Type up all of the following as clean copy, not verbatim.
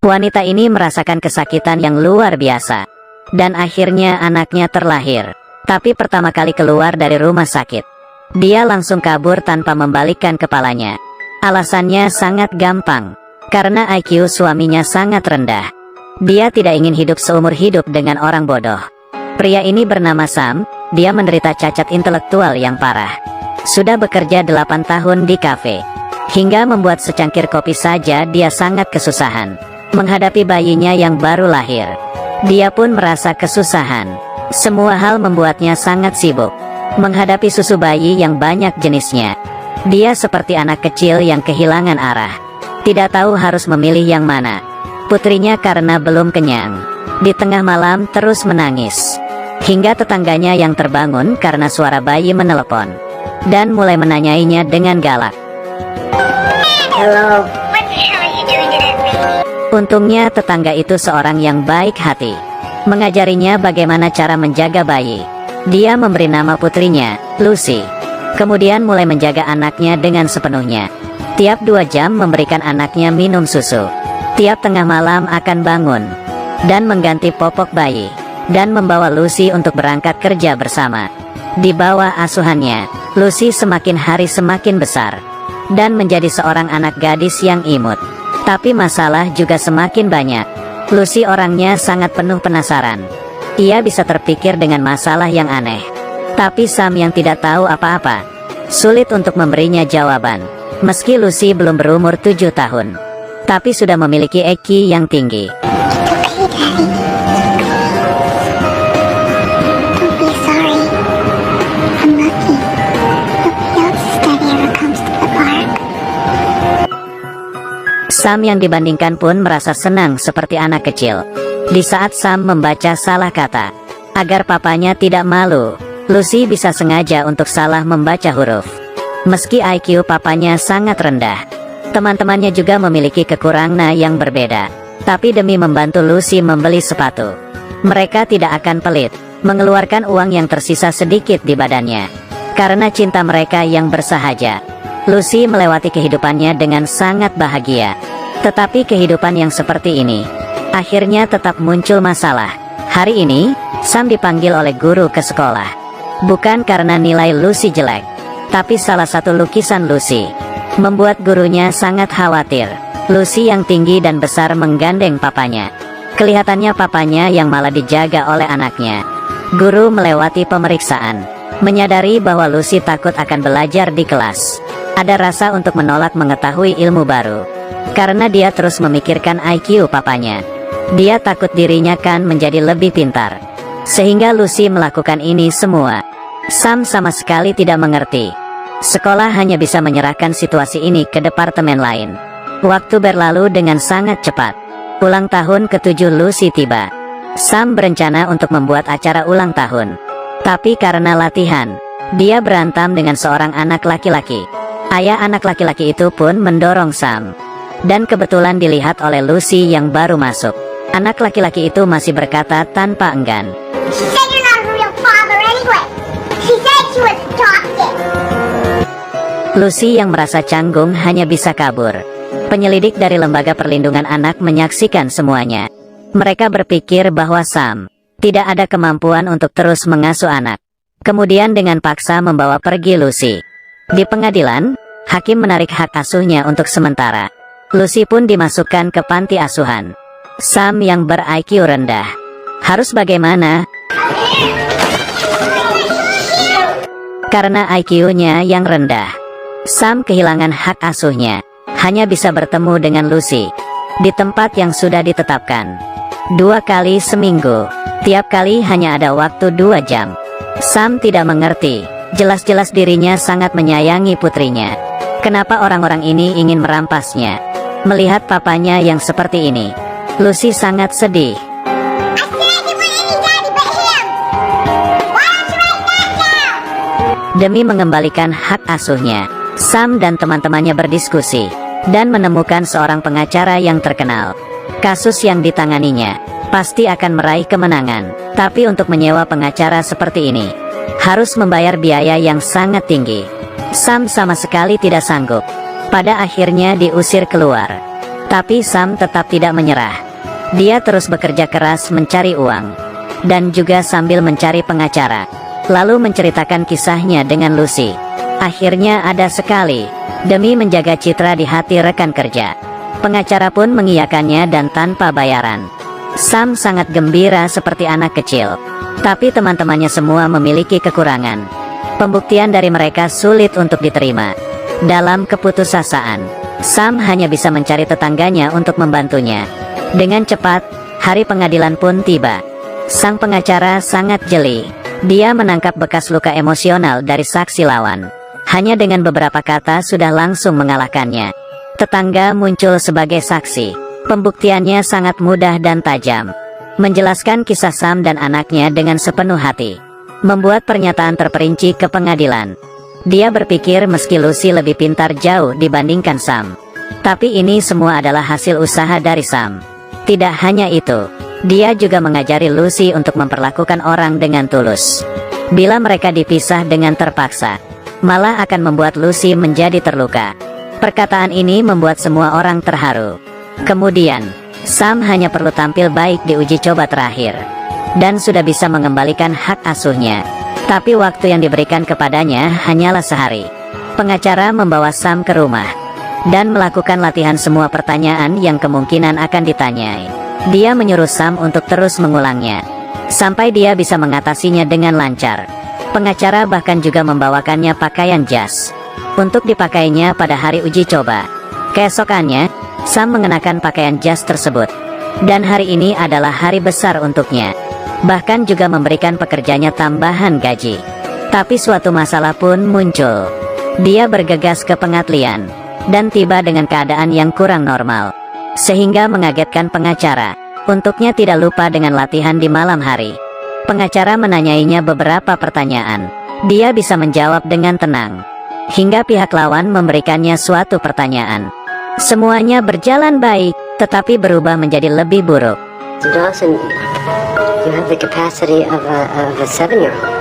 Wanita ini merasakan kesakitan yang luar biasa. Dan akhirnya anaknya terlahir. Tapi pertama kali keluar dari rumah sakit, dia langsung kabur tanpa membalikkan kepalanya. Alasannya sangat gampang. Karena IQ suaminya sangat rendah. Dia tidak ingin hidup seumur hidup dengan orang bodoh. Pria ini bernama Sam. Dia menderita cacat intelektual yang parah. Sudah bekerja 8 tahun di kafe. Hingga membuat secangkir kopi saja dia sangat kesusahan. Menghadapi bayinya yang baru lahir, dia pun merasa kesusahan. Semua hal membuatnya sangat sibuk. Menghadapi susu bayi yang banyak jenisnya, dia seperti anak kecil yang kehilangan arah. Tidak tahu harus memilih yang mana. Putrinya karena belum kenyang, di tengah malam terus menangis. Hingga tetangganya yang terbangun karena suara bayi menelepon. Dan mulai menanyainya dengan galak. Hello. What the hell are you doing to that baby? Untungnya tetangga itu seorang yang baik hati. Mengajarinya bagaimana cara menjaga bayi. Dia memberi nama putrinya, Lucy. Kemudian mulai menjaga anaknya dengan sepenuhnya. Tiap 2 jam memberikan anaknya minum susu. Tiap tengah malam akan bangun dan mengganti popok bayi. Dan membawa Lucy untuk berangkat kerja bersama. Di bawah asuhannya, Lucy semakin hari semakin besar. Dan menjadi seorang anak gadis yang imut. Tapi masalah juga semakin banyak. Lucy orangnya sangat penuh penasaran. Ia bisa terpikir dengan masalah yang aneh. Tapi Sam yang tidak tahu apa-apa, sulit untuk memberinya jawaban. Meski Lucy belum berumur 7 tahun, tapi sudah memiliki IQ yang tinggi. Sam yang dibandingkan pun merasa senang seperti anak kecil. Di saat Sam membaca salah kata, agar papanya tidak malu, Lucy bisa sengaja untuk salah membaca huruf. Meski IQ papanya sangat rendah, teman-temannya juga memiliki kekurangan yang berbeda. Tapi demi membantu Lucy membeli sepatu, mereka tidak akan pelit mengeluarkan uang yang tersisa sedikit di badannya. Karena cinta mereka yang bersahaja, Lucy melewati kehidupannya dengan sangat bahagia. Tetapi kehidupan yang seperti ini, akhirnya tetap muncul masalah. Hari ini, Sam dipanggil oleh guru ke sekolah. Bukan karena nilai Lucy jelek, tapi salah satu lukisan Lucy membuat gurunya sangat khawatir. Lucy yang tinggi dan besar menggandeng papanya. Kelihatannya papanya yang malah dijaga oleh anaknya. Guru melewati pemeriksaan, menyadari bahwa Lucy takut akan belajar di kelas. Ada rasa untuk menolak mengetahui ilmu baru. Karena dia terus memikirkan IQ papanya. Dia takut dirinya kan menjadi lebih pintar. Sehingga Lucy melakukan ini semua. Sam sama sekali tidak mengerti. Sekolah hanya bisa menyerahkan situasi ini ke departemen lain. Waktu berlalu dengan sangat cepat. Ulang tahun ke-7 Lucy tiba. Sam berencana untuk membuat acara ulang tahun. Tapi karena latihan, dia berantem dengan seorang anak laki-laki. Ayah anak laki-laki itu pun mendorong Sam. Dan kebetulan dilihat oleh Lucy yang baru masuk. Anak laki-laki itu masih berkata tanpa enggan. She said you're not a real father anyway. She said she was adopted. Lucy yang merasa canggung hanya bisa kabur. Penyelidik dari Lembaga Perlindungan Anak menyaksikan semuanya. Mereka berpikir bahwa Sam tidak ada kemampuan untuk terus mengasuh anak. Kemudian dengan paksa membawa pergi Lucy. Di pengadilan, hakim menarik hak asuhnya untuk sementara. Lucy pun dimasukkan ke panti asuhan. Sam yang ber-IQ rendah, harus bagaimana? Karena IQ-nya yang rendah, Sam kehilangan hak asuhnya. Hanya bisa bertemu dengan Lucy di tempat yang sudah ditetapkan. 2 kali seminggu. Tiap kali hanya ada waktu 2 jam. Sam tidak mengerti. Jelas-jelas dirinya sangat menyayangi putrinya. Kenapa orang-orang ini ingin merampasnya? Melihat papanya yang seperti ini, Lucy sangat sedih. Demi mengembalikan hak asuhnya, Sam dan teman-temannya berdiskusi dan menemukan seorang pengacara yang terkenal. Kasus yang ditanganinya pasti akan meraih kemenangan. Tapi untuk menyewa pengacara seperti ini, harus membayar biaya yang sangat tinggi. Sam sama sekali tidak sanggup. Pada akhirnya diusir keluar. Tapi Sam tetap tidak menyerah. Dia terus bekerja keras mencari uang, dan juga sambil mencari pengacara, lalu menceritakan kisahnya dengan Lucy. Akhirnya ada sekali, demi menjaga citra di hati rekan kerja, pengacara pun mengiyakannya dan tanpa bayaran. Sam sangat gembira seperti anak kecil. Tapi teman-temannya semua memiliki kekurangan. Pembuktian dari mereka sulit untuk diterima. Dalam keputusasaan, Sam hanya bisa mencari tetangganya untuk membantunya. Dengan cepat, hari pengadilan pun tiba. Sang pengacara sangat jeli. Dia menangkap bekas luka emosional dari saksi lawan. Hanya dengan beberapa kata sudah langsung mengalahkannya. Tetangga muncul sebagai saksi. Pembuktiannya sangat mudah dan tajam. Menjelaskan kisah Sam dan anaknya dengan sepenuh hati. Membuat pernyataan terperinci ke pengadilan. Dia berpikir meski Lucy lebih pintar jauh dibandingkan Sam. Tapi ini semua adalah hasil usaha dari Sam. Tidak hanya itu, dia juga mengajari Lucy untuk memperlakukan orang dengan tulus. Bila mereka dipisah dengan terpaksa, malah akan membuat Lucy menjadi terluka. Perkataan ini membuat semua orang terharu. Kemudian, Sam hanya perlu tampil baik di uji coba terakhir, dan sudah bisa mengembalikan hak asuhnya. Tapi waktu yang diberikan kepadanya hanyalah sehari. Pengacara membawa Sam ke rumah dan melakukan latihan semua pertanyaan yang kemungkinan akan ditanyai. Dia menyuruh Sam untuk terus mengulangnya, sampai dia bisa mengatasinya dengan lancar. Pengacara bahkan juga membawakannya pakaian jas, untuk dipakainya pada hari uji coba. Keesokannya, Sam mengenakan pakaian jas tersebut. Dan hari ini adalah hari besar untuknya. Bahkan juga memberikan pekerjanya tambahan gaji. Tapi suatu masalah pun muncul. Dia bergegas ke pengadilan dan tiba dengan keadaan yang kurang normal, sehingga mengagetkan pengacara. Untuknya tidak lupa dengan latihan di malam hari. Pengacara menanyainya beberapa pertanyaan. Dia bisa menjawab dengan tenang, hingga pihak lawan memberikannya suatu pertanyaan. Semuanya berjalan baik, tetapi berubah menjadi lebih buruk. Dawson, you have the capacity of a 7-year-old.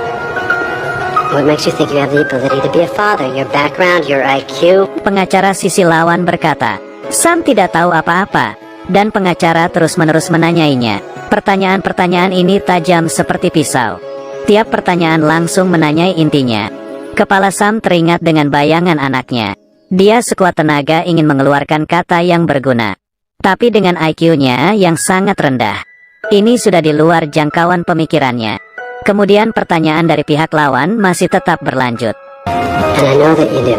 What makes you think you have the ability to be a father? Your background, your IQ? Pengacara sisi lawan berkata. Sam tidak tahu apa-apa, dan pengacara terus-menerus menanyainya. Pertanyaan-pertanyaan ini tajam seperti pisau. Tiap pertanyaan langsung menanyai intinya. Kepala Sam teringat dengan bayangan anaknya. Dia sekuat tenaga ingin mengeluarkan kata yang berguna. Tapi dengan IQ-nya yang sangat rendah, ini sudah di luar jangkauan pemikirannya. Kemudian pertanyaan dari pihak lawan masih tetap berlanjut. And I know that you do.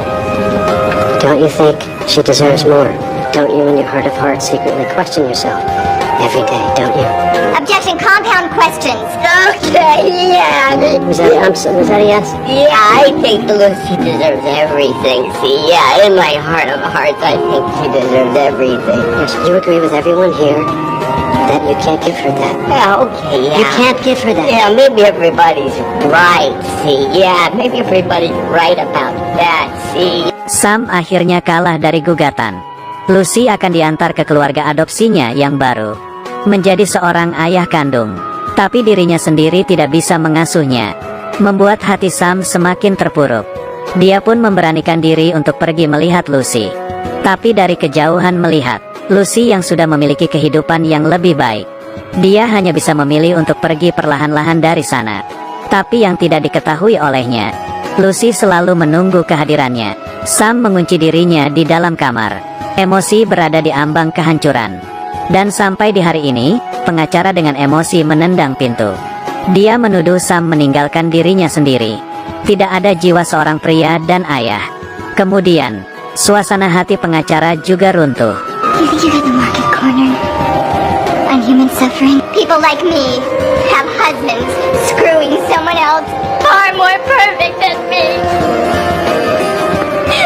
Don't you think she deserves more? Don't you in your heart of hearts secretly question yourself every day, don't you? Objection, compound questions. Okay, yeah. Was that a yes? Yeah, I think Lucy deserves everything. See, yeah, in my heart of hearts, I think she deserves everything. Yes, you agree with everyone here that you can't give her that. Yeah, okay, yeah. You can't give her that. Yeah, maybe everybody's right, see. Yeah, maybe everybody's right about that, see. Sam akhirnya kalah dari gugatan. Lucy akan diantar ke keluarga adopsinya yang baru, menjadi seorang ayah kandung. Tapi dirinya sendiri tidak bisa mengasuhnya, membuat hati Sam semakin terpuruk. Dia pun memberanikan diri untuk pergi melihat Lucy. Tapi dari kejauhan melihat Lucy yang sudah memiliki kehidupan yang lebih baik, dia hanya bisa memilih untuk pergi perlahan-lahan dari sana. Tapi yang tidak diketahui olehnya, Lucy selalu menunggu kehadirannya. Sam mengunci dirinya di dalam kamar. Emosi berada di ambang kehancuran. Dan sampai di hari ini, pengacara dengan emosi menendang pintu. Dia menuduh Sam meninggalkan dirinya sendiri. Tidak ada jiwa seorang pria dan ayah. Kemudian, suasana hati pengacara juga runtuh. You think you got the market cornered on human suffering? People like me have husbands screwing someone else far more perfect than me.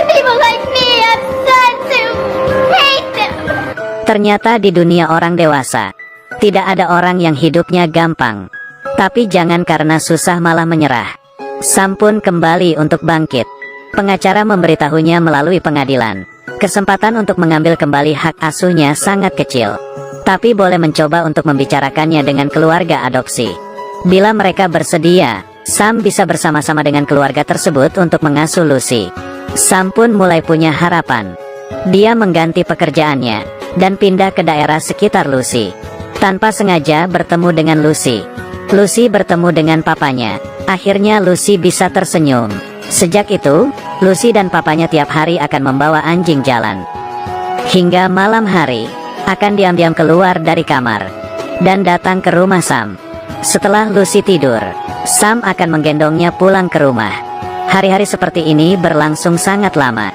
People like me have sons who hate them. Ternyata di dunia orang dewasa, tidak ada orang yang hidupnya gampang. Tapi jangan karena susah malah menyerah. Sam pun kembali untuk bangkit. Pengacara memberitahunya melalui pengadilan. Kesempatan untuk mengambil kembali hak asuhnya sangat kecil. Tapi boleh mencoba untuk membicarakannya dengan keluarga adopsi. Bila mereka bersedia, Sam bisa bersama-sama dengan keluarga tersebut untuk mengasuh Lucy. Sam pun mulai punya harapan. Dia mengganti pekerjaannya dan pindah ke daerah sekitar Lucy. Tanpa sengaja bertemu dengan Lucy, Lucy bertemu dengan papanya. Akhirnya Lucy bisa tersenyum. Sejak itu, Lucy dan papanya tiap hari akan membawa anjing jalan. Hingga malam hari, akan diam-diam keluar dari kamar dan datang ke rumah Sam. Setelah Lucy tidur, Sam akan menggendongnya pulang ke rumah. Hari-hari seperti ini berlangsung sangat lama.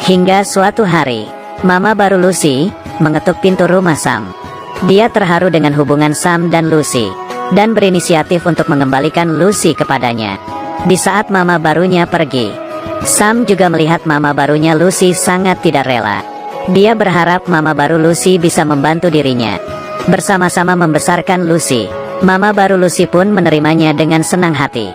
Hingga suatu hari, mama baru Lucy mengetuk pintu rumah Sam. Dia terharu dengan hubungan Sam dan Lucy, dan berinisiatif untuk mengembalikan Lucy kepadanya. Di saat mama barunya pergi, Sam juga melihat mama barunya Lucy sangat tidak rela. Dia berharap mama baru Lucy bisa membantu dirinya. Bersama-sama membesarkan Lucy, mama baru Lucy pun menerimanya dengan senang hati.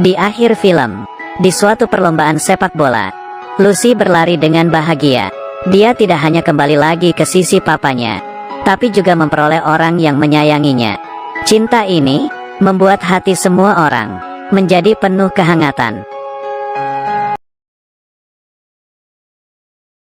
Di akhir film, di suatu perlombaan sepak bola, Lucy berlari dengan bahagia. Dia tidak hanya kembali lagi ke sisi papanya, tapi juga memperoleh orang yang menyayanginya. Cinta ini membuat hati semua orang menjadi penuh kehangatan.